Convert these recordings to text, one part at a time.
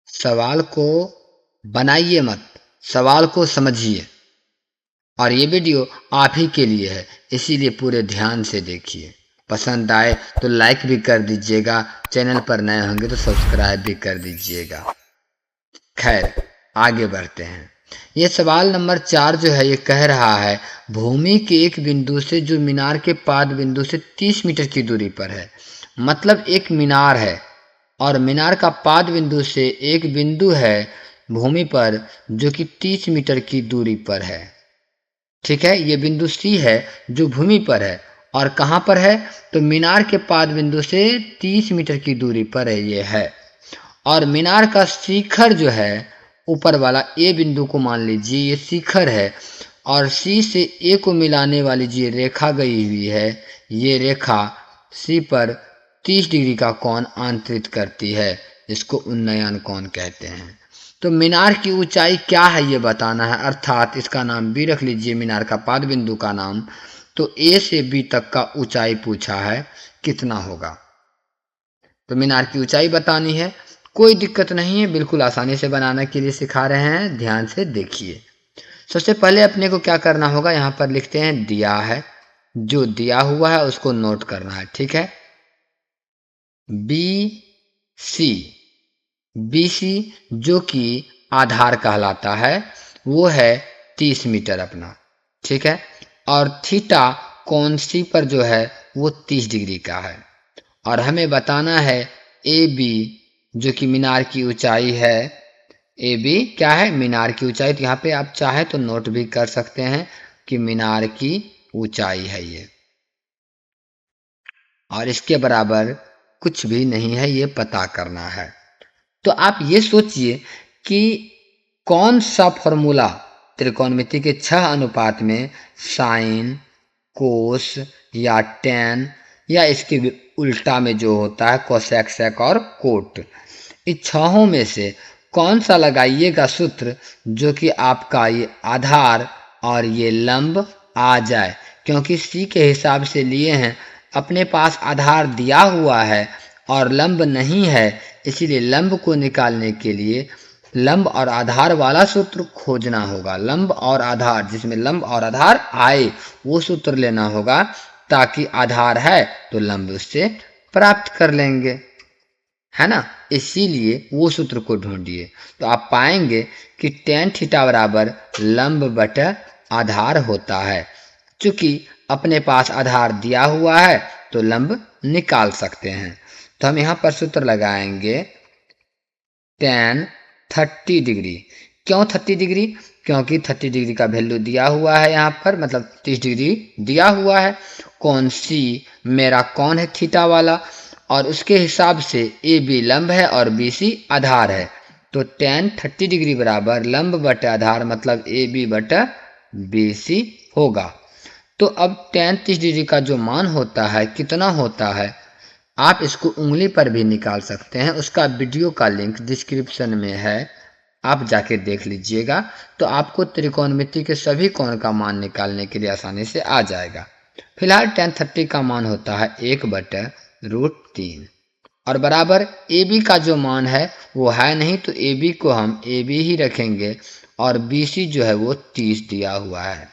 सवाल को बनाइए मत, सवाल को समझिए। और ये वीडियो आप ही के लिए है, इसीलिए पूरे ध्यान से देखिए। पसंद आए तो लाइक भी कर दीजिएगा, चैनल पर नए होंगे तो सब्सक्राइब भी कर दीजिएगा। खैर, आगे बढ़ते हैं। ये सवाल नंबर 4 जो है ये कह रहा है, भूमि के एक बिंदु से जो मीनार के पाद बिंदु से 30 मीटर की दूरी पर है। मतलब एक मीनार है और मीनार का पाद बिंदु से एक बिंदु है भूमि पर जो कि 30 मीटर की दूरी पर है। ठीक है, ये बिंदु सी है जो भूमि पर है और कहाँ पर है, तो मीनार के पाद बिंदु से 30 मीटर की दूरी पर है ये है। और मीनार का शिखर जो है ऊपर वाला ए बिंदु को मान लीजिए ये शिखर है और सी से ए को मिलाने वाली जो रेखा गई हुई है, ये रेखा सी पर 30 डिग्री का कोण आंतरित करती है, इसको उन्नयन कोण कहते हैं। तो मीनार की ऊंचाई क्या है ये बताना है, अर्थात इसका नाम बी रख लीजिए, मीनार का पाद बिंदु का नाम। तो ए से बी तक का ऊंचाई पूछा है, कितना होगा। तो मीनार की ऊंचाई बतानी है, कोई दिक्कत नहीं है, बिल्कुल आसानी से बनाने के लिए सिखा रहे हैं, ध्यान से देखिए। सबसे पहले अपने को क्या करना होगा, यहाँ पर लिखते हैं दिया है, जो दिया हुआ है उसको नोट करना है। ठीक है, बी सी, बी सी जो कि आधार कहलाता है वो है 30 मीटर अपना। ठीक है, और थीटा कोण सी पर जो है वो 30 डिग्री का है। और हमें बताना है ए बी जो कि मीनार की ऊंचाई है। ए बी क्या है, मीनार की ऊंचाई। तो यहाँ पे आप चाहे तो नोट भी कर सकते हैं कि मीनार की ऊंचाई है ये, और इसके बराबर कुछ भी नहीं है, ये पता करना है। तो आप ये सोचिए कि कौन सा फॉर्मूला त्रिकोणमिति के 6 अनुपात में साइन, कोस या टेन या इसके उल्टा में जो होता है कोसेक, सेक और कोट, इस छहों में से कौन सा लगाइएगा सूत्र जो कि आपका ये आधार और ये लंब आ जाए। क्योंकि सी के हिसाब से लिए हैं, अपने पास आधार दिया हुआ है और लंब नहीं है, इसीलिए लंब को निकालने के लिए लंब और आधार वाला सूत्र खोजना होगा। लंब और आधार, जिसमें लंब और आधार आए वो सूत्र लेना होगा, ताकि आधार है तो लंब उससे प्राप्त कर लेंगे, है ना। इसीलिए वो सूत्र को ढूंढिए, तो आप पाएंगे कि tan थीटा बराबर लंब बटा आधार होता है। चूंकि अपने पास आधार दिया हुआ है तो लंब निकाल सकते हैं। तो हम यहाँ पर सूत्र लगाएंगे tan 30 डिग्री। क्यों 30 डिग्री, क्योंकि 30 डिग्री का वैल्यू दिया हुआ है यहाँ पर, मतलब 30 डिग्री दिया हुआ है। कौन सी मेरा कौन है थीटा वाला, और उसके हिसाब से ए बी लंब है और बी सी आधार है। तो tan 30 डिग्री बराबर लंब बटा आधार, मतलब ए बी बटा बी सी होगा। तो अब tan 30 डिग्री का जो मान होता है कितना होता है, आप इसको उंगली पर भी निकाल सकते हैं, उसका वीडियो का लिंक डिस्क्रिप्शन में है, आप जाके देख लीजिएगा। तो आपको त्रिकोणमिति के सभी कोण का मान निकालने के लिए आसानी से आ जाएगा। फिलहाल tan 30 का मान होता है 1/√3 और बराबर ए बी का जो मान है वो है नहीं, तो ए बी को हम ए बी ही रखेंगे और बी सी जो है वो 30 दिया हुआ है।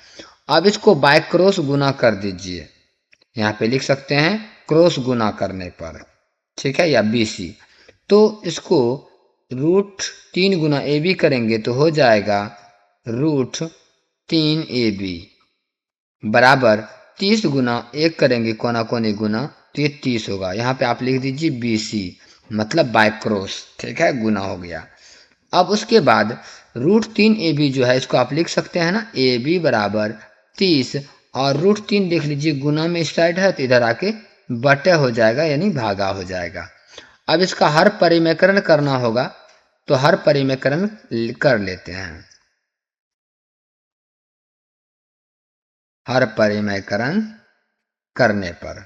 अब इसको बाय क्रॉस गुना कर दीजिए, यहाँ पे लिख सकते हैं क्रॉस गुना करने पर, ठीक है, या बी सी। तो इसको √3 गुना ए बी करेंगे तो हो जाएगा √3 ए बी बराबर 30 गुना 1 करेंगे कोना कोनी गुना, तो ये 30 होगा। यहाँ पे आप लिख दीजिए बी सी, मतलब बाय क्रॉस, ठीक है, गुना हो गया। अब उसके बाद √3 ए बी जो है इसको आप लिख सकते हैं ना, ए बी बराबर 30 और √3 देख लीजिए गुना में इस साइड है तो इधर आके बटे हो जाएगा, यानी भागा हो जाएगा। अब इसका हर परिमेकरण करना होगा, तो हर परिमेकरण कर लेते हैं। हर परिमेकरण करने पर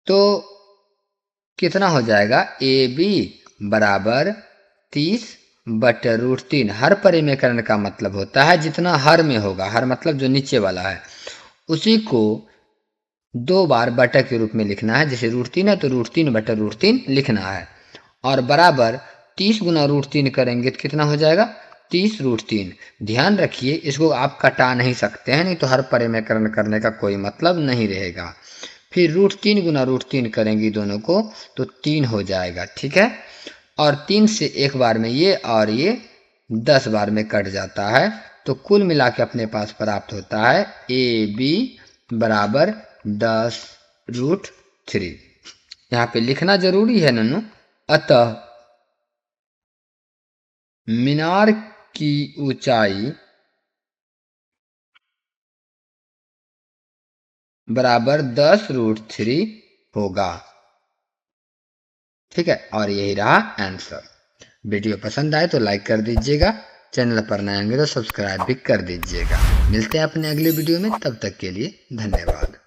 तो कितना हो जाएगा, ए बी बराबर 30 बटे √3। हर परिमेकरण का मतलब होता है जितना हर में होगा, हर मतलब जो नीचे वाला है उसी को 2 बार बटा के रूप में लिखना है। जैसे √3 है तो √3 बटा √3 लिखना है। और बराबर 30 गुना √3 करेंगे तो कितना हो जाएगा 30√3। ध्यान रखिए इसको आप कटा नहीं सकते हैं, नहीं तो हर परिमेयकरण करने का कोई मतलब नहीं रहेगा। फिर √3 गुना √3 करेंगे दोनों को तो 3 हो जाएगा, ठीक है। और 3 से एक बार में ये और ये 10 बार में कट जाता है, तो कुल मिला के अपने पास प्राप्त होता है AB बराबर 10√3। यहाँ पे लिखना जरूरी है नन्नू। अतः मीनार की ऊंचाई बराबर 10√3 होगा, ठीक है। और यही रहा आंसर। वीडियो पसंद आए तो लाइक कर दीजिएगा, चैनल पर नए होंगे तो सब्सक्राइब भी कर दीजिएगा। मिलते हैं अपने अगले वीडियो में, तब तक के लिए धन्यवाद।